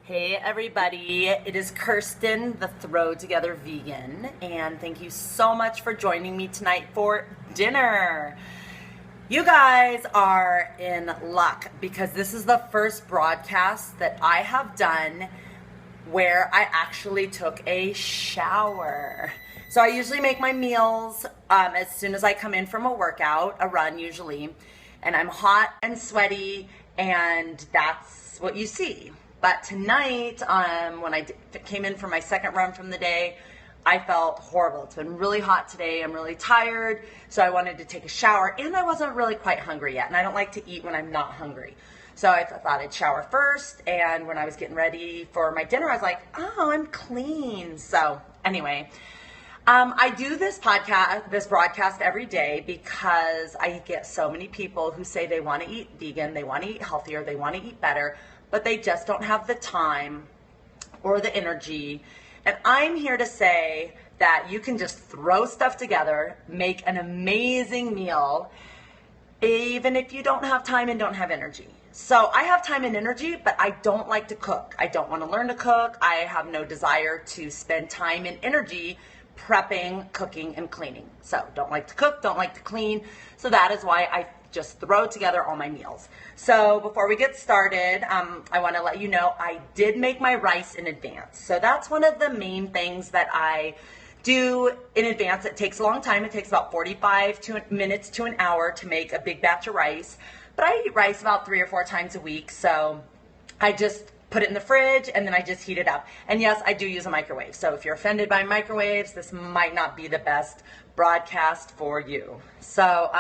Hey everybody, it is Kirsten, the Throw Together Vegan, and thank you so much for joining me tonight for dinner. You guys are in luck because this is the first broadcast that I have done where I actually took a shower. So I usually make my meals as soon as I come in from a workout, a run usually, and I'm hot and sweaty, and that's what you see. But tonight, when I came in for my second run from the day, I felt horrible. It's been really hot today. I'm really tired, so I wanted to take a shower, and I wasn't really quite hungry yet, and I don't like to eat when I'm not hungry. So I thought I'd shower first, and when I was getting ready for my dinner, I was like, oh, I'm clean. So anyway, I do this broadcast every day because I get so many people who say they want to eat vegan, they want to eat healthier, they want to eat better, but they just don't have the time or the energy. And I'm here to say that you can just throw stuff together, make an amazing meal, even if you don't have time and don't have energy. So I have time and energy, but I don't like to cook. I don't want to learn to cook. I have no desire to spend time and energy prepping, cooking, and cleaning. So don't like to cook, don't like to clean. So that is why I just throw together all my meals. So before we get started, I want to let you know I did make my rice in advance. So that's one of the main things that I do in advance. It takes a long time. It takes about 45 minutes to an hour to make a big batch of rice. But I eat rice about 3 or 4 times a week. So I just put it in the fridge and then I just heat it up. And yes, I do use a microwave. So if you're offended by microwaves, this might not be the best broadcast for you. So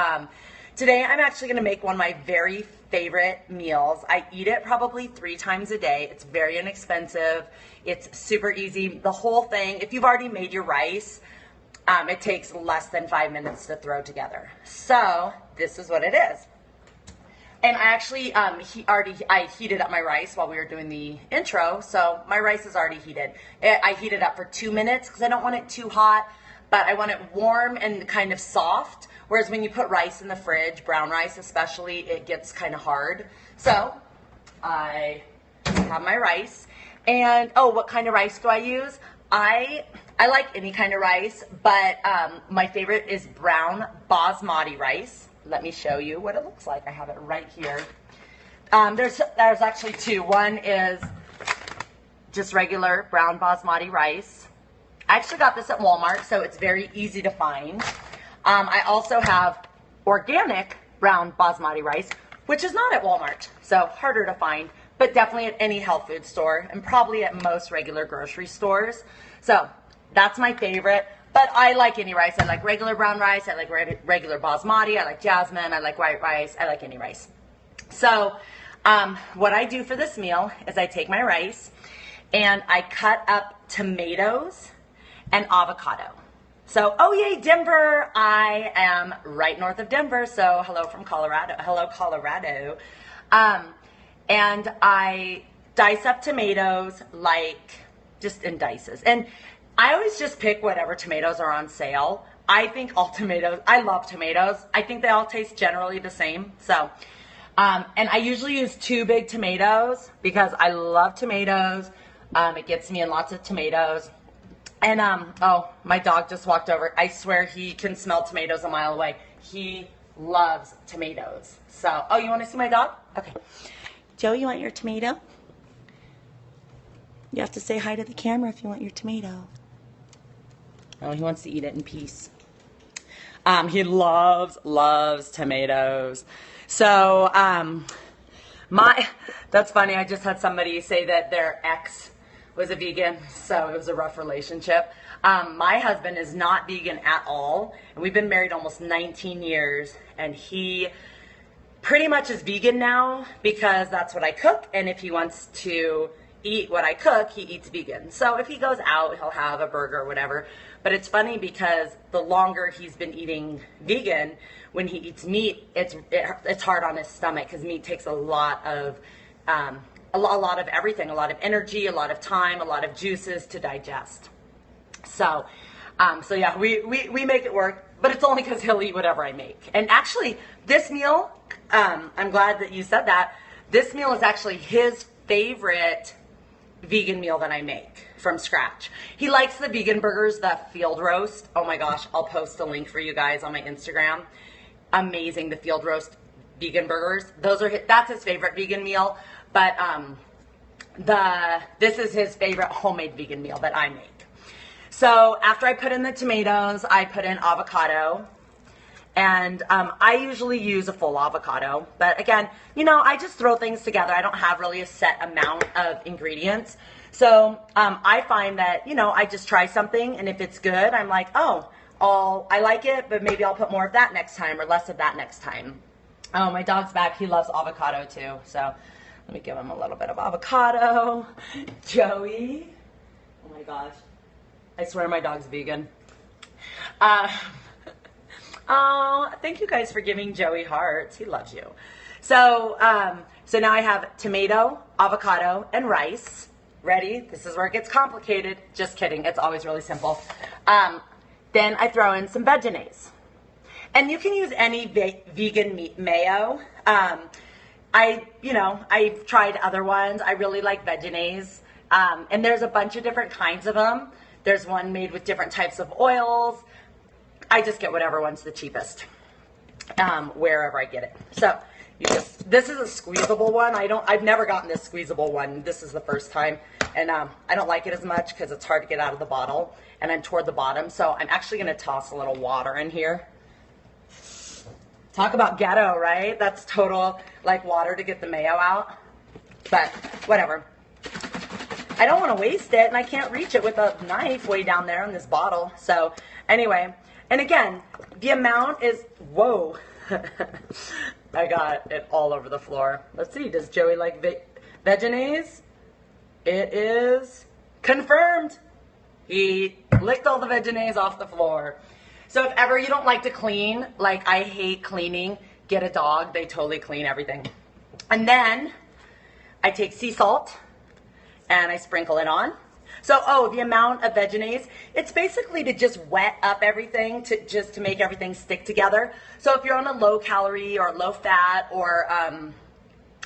today I'm actually going to make one of my very favorite meals. I eat it probably 3 times a day. It's very inexpensive. It's super easy. The whole thing, if you've already made your rice, it takes less than 5 minutes to throw together. So this is what it is. And I actually I heated up my rice while we were doing the intro, so my rice is already heated. I heat it up for 2 minutes because I don't want it too hot, but I want it warm and kind of soft. Whereas when you put rice in the fridge, brown rice especially, it gets kind of hard. So I have my rice, and what kind of rice do I use? I like any kind of rice, but my favorite is brown basmati rice. Let me show you what it looks like. I have it right here. There's actually 2. One is just regular brown basmati rice. I actually got this at Walmart, so it's very easy to find. I also have organic brown basmati rice, which is not at Walmart, so harder to find, but definitely at any health food store and probably at most regular grocery stores. So that's my favorite. But I like any rice. I like regular brown rice. I like regular basmati. I like jasmine. I like white rice. I like any rice. So what I do for this meal is I take my rice and I cut up tomatoes and avocado. So, oh yay, Denver. I am right north of Denver. So hello from Colorado. Hello, Colorado. And I dice up tomatoes just in dices. And I always just pick whatever tomatoes are on sale. I think all tomatoes, I love tomatoes. I think they all taste generally the same. So, and I usually use 2 big tomatoes because I love tomatoes. It gets me in lots of tomatoes. And, my dog just walked over. I swear he can smell tomatoes a mile away. He loves tomatoes. So, you want to see my dog? Okay. Joe, you want your tomato? You have to say hi to the camera if you want your tomato. Oh, he wants to eat it in peace. He loves tomatoes. So, that's funny. I just had somebody say that their ex was a vegan, so it was a rough relationship. My husband is not vegan at all, and we've been married almost 19 years, and he pretty much is vegan now because that's what I cook, and if he wants to eat what I cook, he eats vegan. So if he goes out, he'll have a burger or whatever. But it's funny because the longer he's been eating vegan, when he eats meat, it's hard on his stomach because meat takes a lot of everything, a lot of energy, a lot of time, a lot of juices to digest. So yeah, we make it work, but it's only because he'll eat whatever I make. And actually, this meal, I'm glad that you said that. This meal is actually his favorite vegan meal that I make from scratch. He likes the vegan burgers, the field roast. Oh my gosh, I'll post a link for you guys on my Instagram. Amazing, the field roast vegan burgers. That's his favorite vegan meal, but this is his favorite homemade vegan meal that I make. So after I put in the tomatoes, I put in avocado. And I usually use a full avocado. But again, I just throw things together. I don't have really a set amount of ingredients. So I find that, I just try something. And if it's good, I'm like, oh, I like it, but maybe I'll put more of that next time or less of that next time. Oh, my dog's back. He loves avocado too. So let me give him a little bit of avocado. Joey. Oh my gosh. I swear my dog's vegan. Oh, thank you guys for giving Joey hearts. He loves you. So, so now I have tomato, avocado, and rice. Ready? This is where it gets complicated. Just kidding. It's always really simple. Then I throw in some veggies. And you can use any vegan meat mayo. I've tried other ones. I really like veggies. And there's a bunch of different kinds of them. There's one made with different types of oils. I just get whatever one's the cheapest, wherever I get it. So this is a squeezable one. I've never gotten this squeezable one. This is the first time. And I don't like it as much because it's hard to get out of the bottle. And I'm toward the bottom. So I'm actually going to toss a little water in here. Talk about ghetto, right? That's total like water to get the mayo out. But whatever. I don't want to waste it, and I can't reach it with a knife way down there in this bottle. So anyway, and again, the amount is, whoa, I got it all over the floor. Let's see, does Joey like veggies? It is confirmed. He licked all the veggies off the floor. So if ever you don't like to clean, like I hate cleaning, get a dog. They totally clean everything. And I take sea salt and I sprinkle it on. So, the amount of veggies, it's basically to just wet up everything to make everything stick together. So if you're on a low calorie or low fat or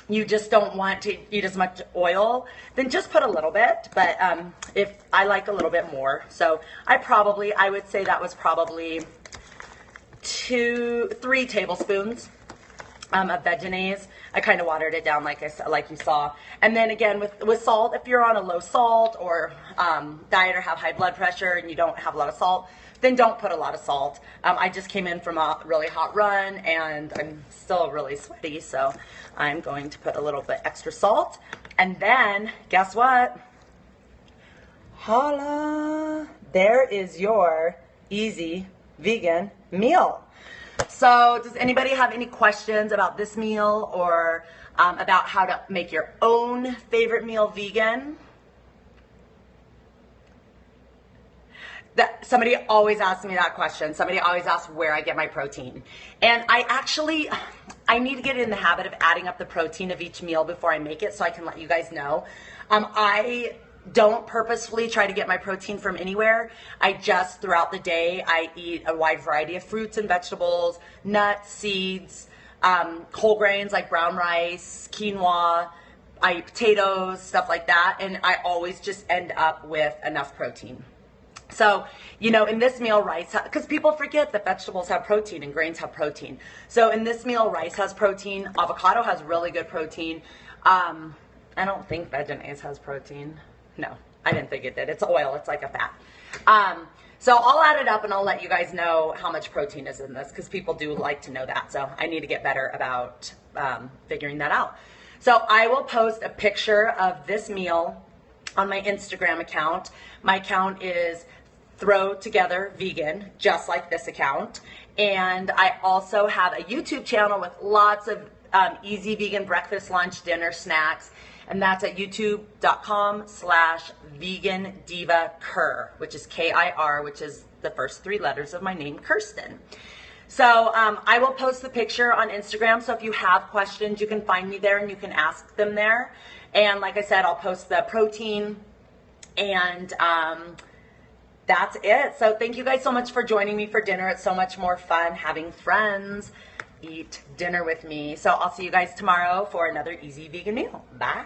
you just don't want to eat as much oil, then just put a little bit. But if I like a little bit more, so I would say that was probably 3 tablespoons of veggies. I kind of watered it down like you saw. And then again with salt, if you're on a low salt or diet or have high blood pressure and you don't have a lot of salt, then don't put a lot of salt. I just came in from a really hot run and I'm still really sweaty, so I'm going to put a little bit extra salt. And then guess what? Holla! There is your easy vegan meal. So does anybody have any questions about this meal or about how to make your own favorite meal vegan? Somebody always asks me that question. Somebody always asks where I get my protein. And I need to get in the habit of adding up the protein of each meal before I make it so I can let you guys know. I don't purposefully try to get my protein from anywhere. I just, throughout the day, I eat a wide variety of fruits and vegetables, nuts, seeds, whole grains like brown rice, quinoa, I eat potatoes, stuff like that, and I always just end up with enough protein. So, in this meal, rice, because people forget that vegetables have protein and grains have protein. So in this meal, rice has protein, avocado has really good protein. I don't think veggies has protein. No, I didn't think it did. It's oil. It's like a fat. So I'll add it up and I'll let you guys know how much protein is in this because people do like to know that. So I need to get better about figuring that out. So I will post a picture of this meal on my Instagram account. My account is Throw Together Vegan, just like this account. And I also have a YouTube channel with lots of easy vegan breakfast, lunch, dinner, snacks. And that's at youtube.com/vegandivaker, which is K-I-R, which is the first 3 letters of my name, Kirsten. So I will post the picture on Instagram. So if you have questions, you can find me there and you can ask them there. And like I said, I'll post the protein and that's it. So thank you guys so much for joining me for dinner. It's so much more fun having friends eat dinner with me. So I'll see you guys tomorrow for another easy vegan meal. Bye.